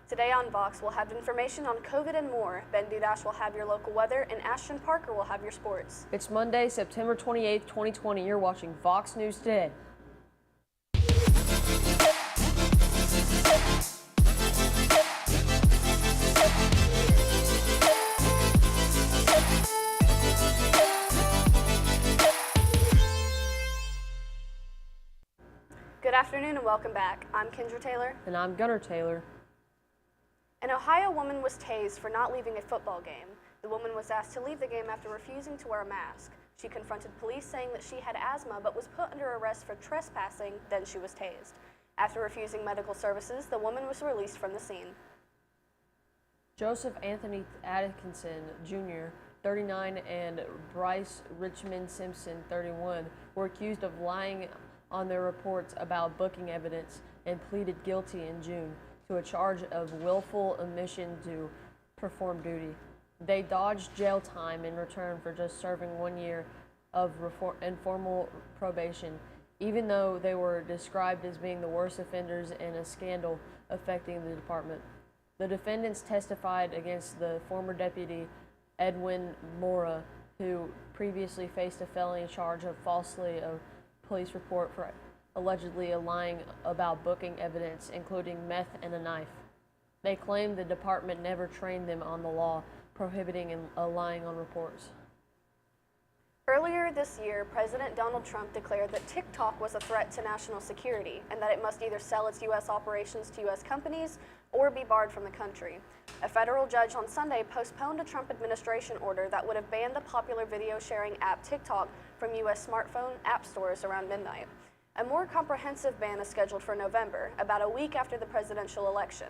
Today on VOX, we'll have information on COVID and more. Ben Dudash will have your local weather, and Ashton Parker will have your sports. It's Monday, September 28th, 2020. You're watching VOX News Today. Good afternoon and welcome back. I'm Kendra Taylor. And I'm Gunnar Taylor. An Ohio woman was tased for not leaving a football game. The woman was asked to leave the game after refusing to wear a mask. She confronted police saying that she had asthma but was put under arrest for trespassing, then she was tased. After refusing medical services, the woman was released from the scene. Joseph Anthony Atkinson, Jr., 39, and Bryce Richmond Simpson, 31, were accused of lying on their reports about booking evidence and pleaded guilty in June to a charge of willful omission to perform duty. They dodged jail time in return for just serving 1 year of informal probation, even though they were described as being the worst offenders in a scandal affecting the department. The defendants testified against the former deputy Edwin Mora, who previously faced a felony charge of falsely a police report for allegedly lying about booking evidence, including meth and a knife. They claimed the department never trained them on the law prohibiting lying on reports. Earlier this year, President Donald Trump declared that TikTok was a threat to national security and that it must either sell its U.S. operations to U.S. companies or be barred from the country. A federal judge on Sunday postponed a Trump administration order that would have banned the popular video sharing app TikTok from U.S. smartphone app stores around midnight. A more comprehensive ban is scheduled for November, about a week after the presidential election.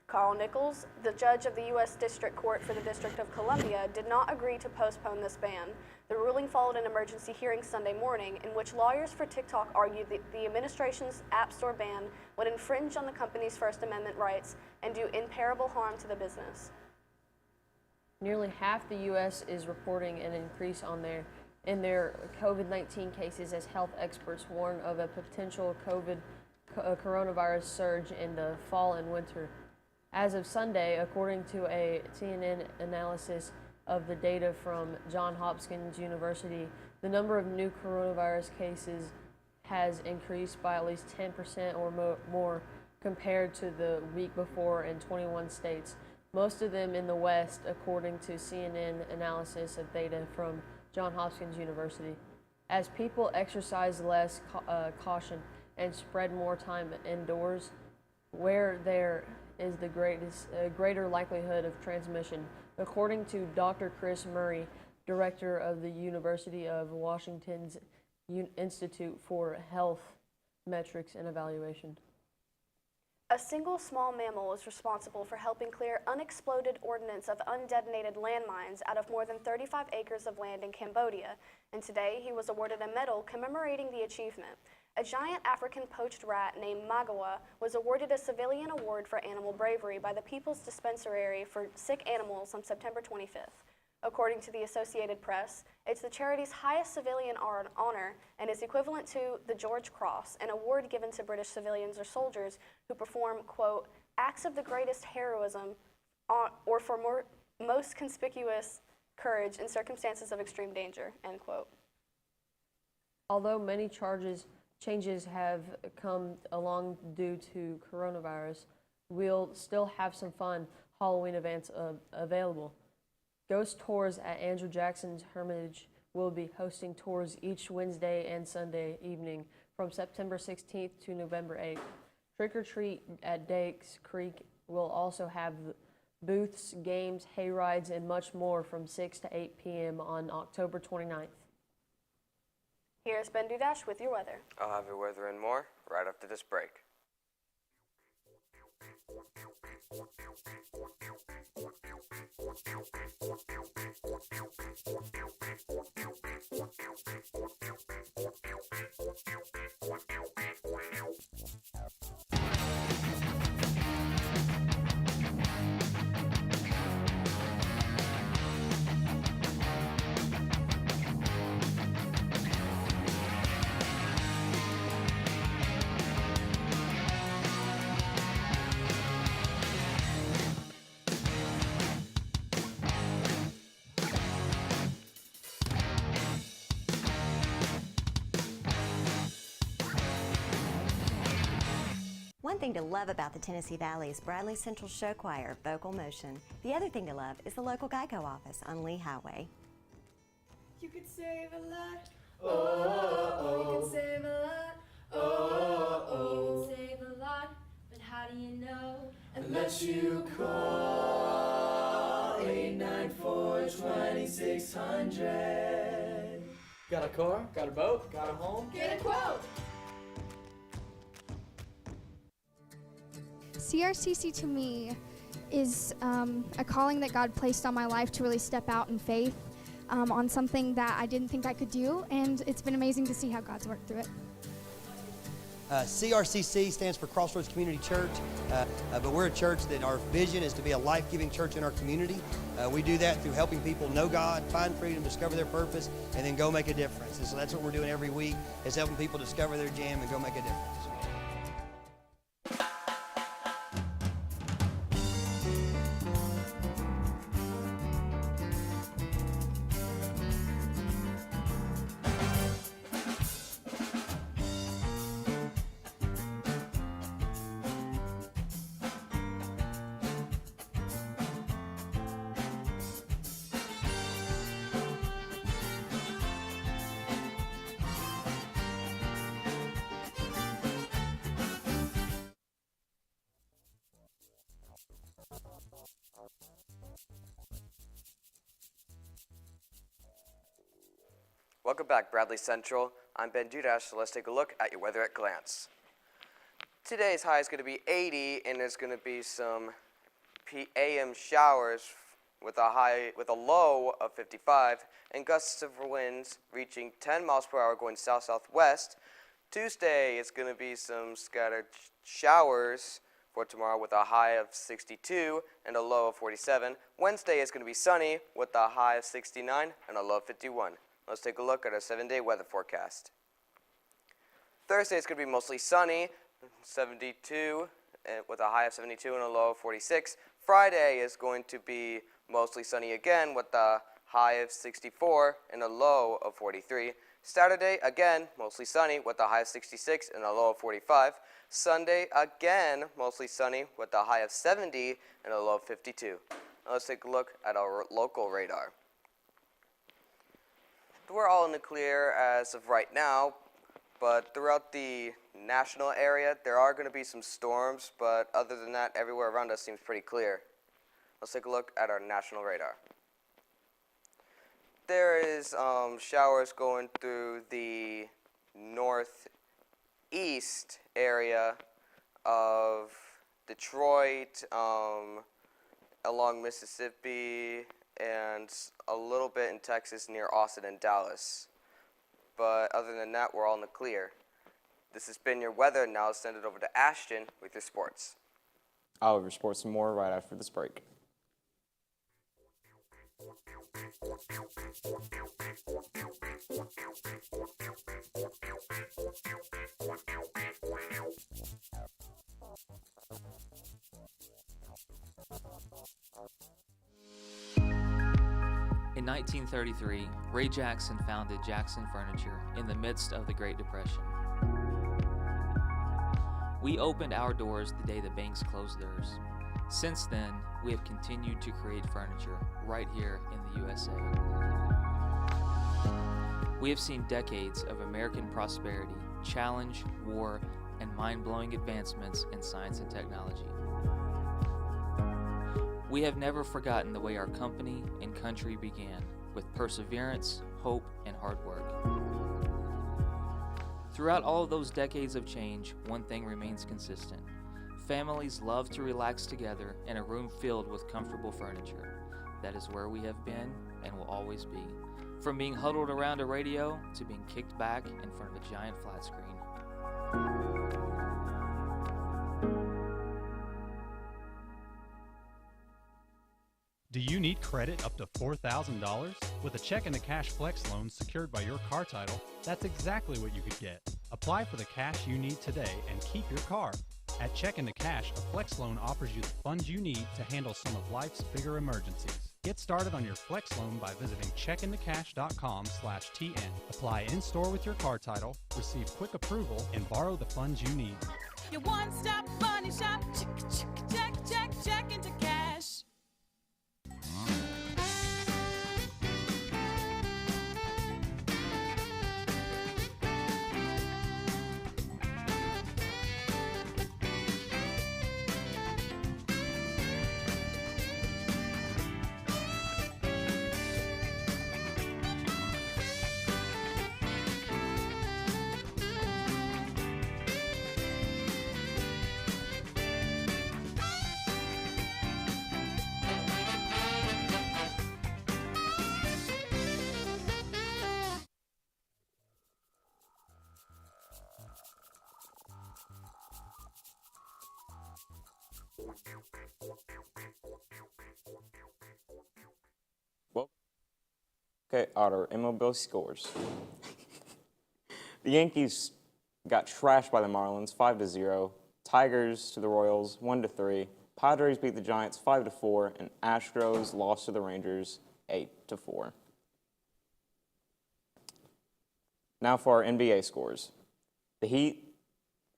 Carl Nichols, the judge of the U.S. District Court for the District of Columbia, did not agree to postpone this ban. The ruling followed an emergency hearing Sunday morning in which lawyers for TikTok argued that the administration's App Store ban would infringe on the company's First Amendment rights and do irreparable harm to the business. Nearly half the U.S. is reporting an increase in their COVID-19 cases as health experts warn of a potential coronavirus surge in the fall and winter. As of Sunday, according to a CNN analysis of the data from Johns Hopkins University, the number of new coronavirus cases has increased by at least 10% or more compared to the week before in 21 states, most of them in the West, according to CNN analysis of data from Johns Hopkins University. As people exercise less caution and spread more time indoors, where there is the greater likelihood of transmission, according to Dr. Chris Murray, director of the University of Washington's Institute for Health Metrics and Evaluation. A single small mammal is responsible for helping clear unexploded ordnance of undetonated landmines out of more than 35 acres of land in Cambodia, and today he was awarded a medal commemorating the achievement. A giant African poached rat named Magawa was awarded a civilian award for animal bravery by the People's Dispensary for Sick Animals on September 25th. According to the Associated Press, it's the charity's highest civilian honor and is equivalent to the George Cross, an award given to British civilians or soldiers who perform, quote, acts of the greatest heroism or for most conspicuous courage in circumstances of extreme danger, end quote. Although many changes have come along due to coronavirus, we'll still have some fun Halloween events available. Ghost Tours at Andrew Jackson's Hermitage will be hosting tours each Wednesday and Sunday evening from September 16th to November 8th. Trick or Treat at Dakes Creek will also have booths, games, hay rides, and much more from 6 to 8 p.m. on October 29th. Here's Ben Dudash with your weather. I'll have your weather and more right after this break. One thing to love about the Tennessee Valley is Bradley Central Show Choir, Vocal Motion. The other thing to love is the local Geico office on Lee Highway. You could save a lot. Oh, you can save a lot. Oh, you can save a lot. But how do you know? Unless you call 894-2600. Got a car? Got a boat? Got a home? Get a quote. CRCC to me is a calling that God placed on my life to really step out in faith on something that I didn't think I could do, and it's been amazing to see how God's worked through it. CRCC stands for Crossroads Community Church, but we're a church that our vision is to be a life-giving church in our community. We do that through helping people know God, find freedom, discover their purpose, and then go make a difference. And so that's what we're doing every week, is helping people discover their jam and go make a difference. Welcome back, Bradley Central. I'm Ben Judas, so let's take a look at your weather at glance. Today's high is going to be 80, and there's going to be some AM showers with a low of 55, and gusts of winds reaching 10 miles per hour going south-southwest. Tuesday, it's going to be some scattered showers for tomorrow with a high of 62 and a low of 47. Wednesday is going to be sunny with a high of 69 and a low of 51. Let's take a look at our 7-day weather forecast. Thursday is going to be mostly sunny, 72 with a high of 72 and a low of 46. Friday is going to be mostly sunny again with a high of 64 and a low of 43. Saturday, again, mostly sunny with a high of 66 and a low of 45. Sunday, again, mostly sunny with a high of 70 and a low of 52. Now let's take a look at our local radar. We're all in the clear as of right now, but throughout the national area, there are going to be some storms, but other than that, everywhere around us seems pretty clear. Let's take a look at our national radar. There is showers going through the northeast area of Detroit, along Mississippi, and a little bit in Texas near Austin and Dallas. But other than that, we're all in the clear. This has been your weather. Now let's send it over to Ashton with your sports. I'll have your sports and more right after this break. In 1933, Ray Jackson founded Jackson Furniture in the midst of the Great Depression. We opened our doors the day the banks closed theirs. Since then, we have continued to create furniture right here in the USA. We have seen decades of American prosperity, challenge, war, and mind-blowing advancements in science and technology. We have never forgotten the way our company and country began, with perseverance, hope, and hard work. Throughout all of those decades of change, one thing remains consistent. Families love to relax together in a room filled with comfortable furniture. That is where we have been and will always be. From being huddled around a radio to being kicked back in front of a giant flat screen. Do you need credit up to $4,000? With a check and a cash flex loan secured by your car title, that's exactly what you could get. Apply for the cash you need today and keep your car. At Check into Cash, a flex loan offers you the funds you need to handle some of life's bigger emergencies. Get started on your flex loan by visiting checkintocash.com/TN. Apply in-store with your car title, receive quick approval, and borrow the funds you need. Your one-stop money shop. Check, check, check into cash. Well, okay, our MLB scores. The Yankees got trashed by the Marlins 5-0. Tigers to the Royals 1-3. Padres beat the Giants 5-4, and Astros lost to the Rangers 8-4. Now for our NBA scores. The Heat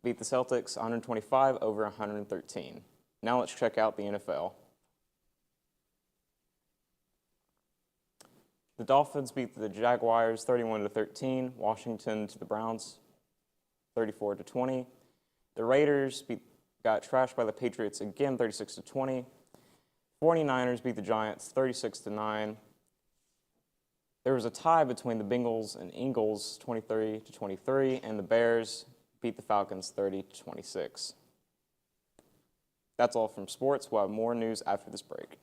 beat the Celtics 125-113. Now let's check out the NFL. The Dolphins beat the Jaguars 31-13. Washington to the Browns 34-20. The Raiders got trashed by the Patriots again 36-20. 49ers beat the Giants 36-9. There was a tie between the Bengals and Eagles 23-23, and the Bears beat the Falcons 30-26. That's all from sports. We'll have more news after this break.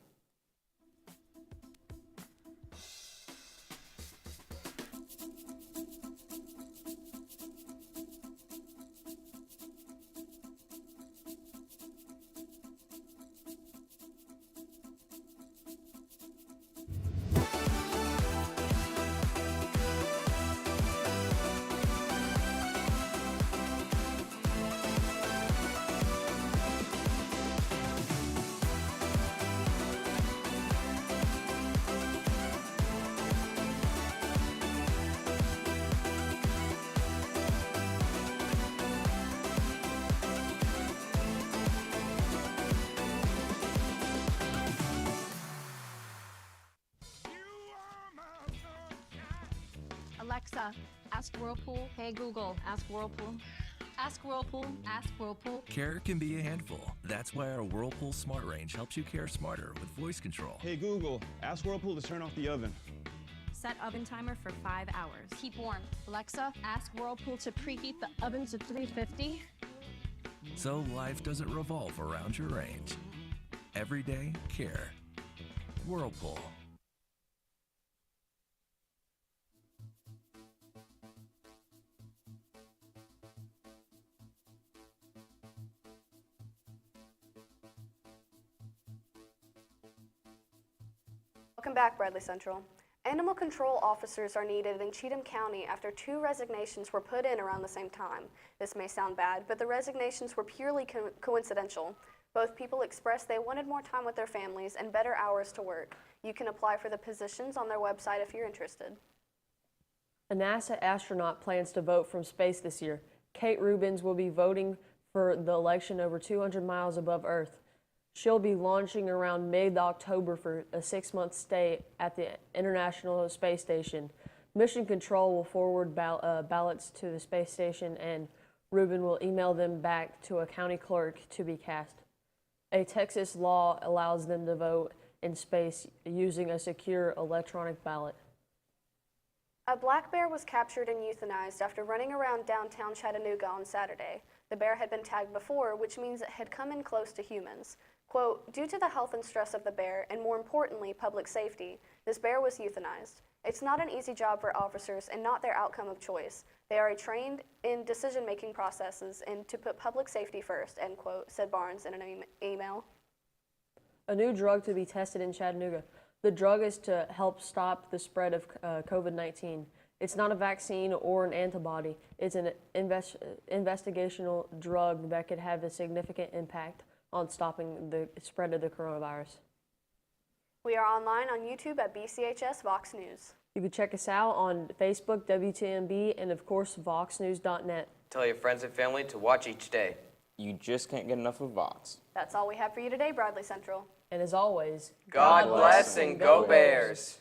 Alexa, ask Whirlpool. Hey Google, ask Whirlpool. Ask Whirlpool. Ask Whirlpool. Care can be a handful. That's why our Whirlpool Smart Range helps you care smarter with voice control. Hey Google, ask Whirlpool to turn off the oven. Set oven timer for 5 hours. Keep warm. Alexa, ask Whirlpool to preheat the oven to 350. So life doesn't revolve around your range. Everyday care. Whirlpool. Welcome back, Bradley Central. Animal control officers are needed in Cheatham County after 2 resignations were put in around the same time. This may sound bad, but the resignations were purely coincidental. Both people expressed they wanted more time with their families and better hours to work. You can apply for the positions on their website if you're interested. A NASA astronaut plans to vote from space this year. Kate Rubins will be voting for the election over 200 miles above Earth. She'll be launching around mid-October for a 6-month stay at the International Space Station. Mission Control will forward ballots to the space station, and Rubin will email them back to a county clerk to be cast. A Texas law allows them to vote in space using a secure electronic ballot. A black bear was captured and euthanized after running around downtown Chattanooga on Saturday. The bear had been tagged before, which means it had come in close to humans. Quote, due to the health and stress of the bear, and more importantly, public safety, this bear was euthanized. It's not an easy job for officers and not their outcome of choice. They are trained in decision-making processes and to put public safety first, end quote, said Barnes in an email. A new drug to be tested in Chattanooga. The drug is to help stop the spread of COVID-19. It's not a vaccine or an antibody. It's an investigational drug that could have a significant impact on stopping the spread of the coronavirus. We are online on YouTube at BCHS VOX News. You can check us out on Facebook, WTMB, and of course, VoxNews.net. Tell your friends and family to watch each day. You just can't get enough of VOX. That's all we have for you today, Bradley Central. And as always, God bless and go Bears.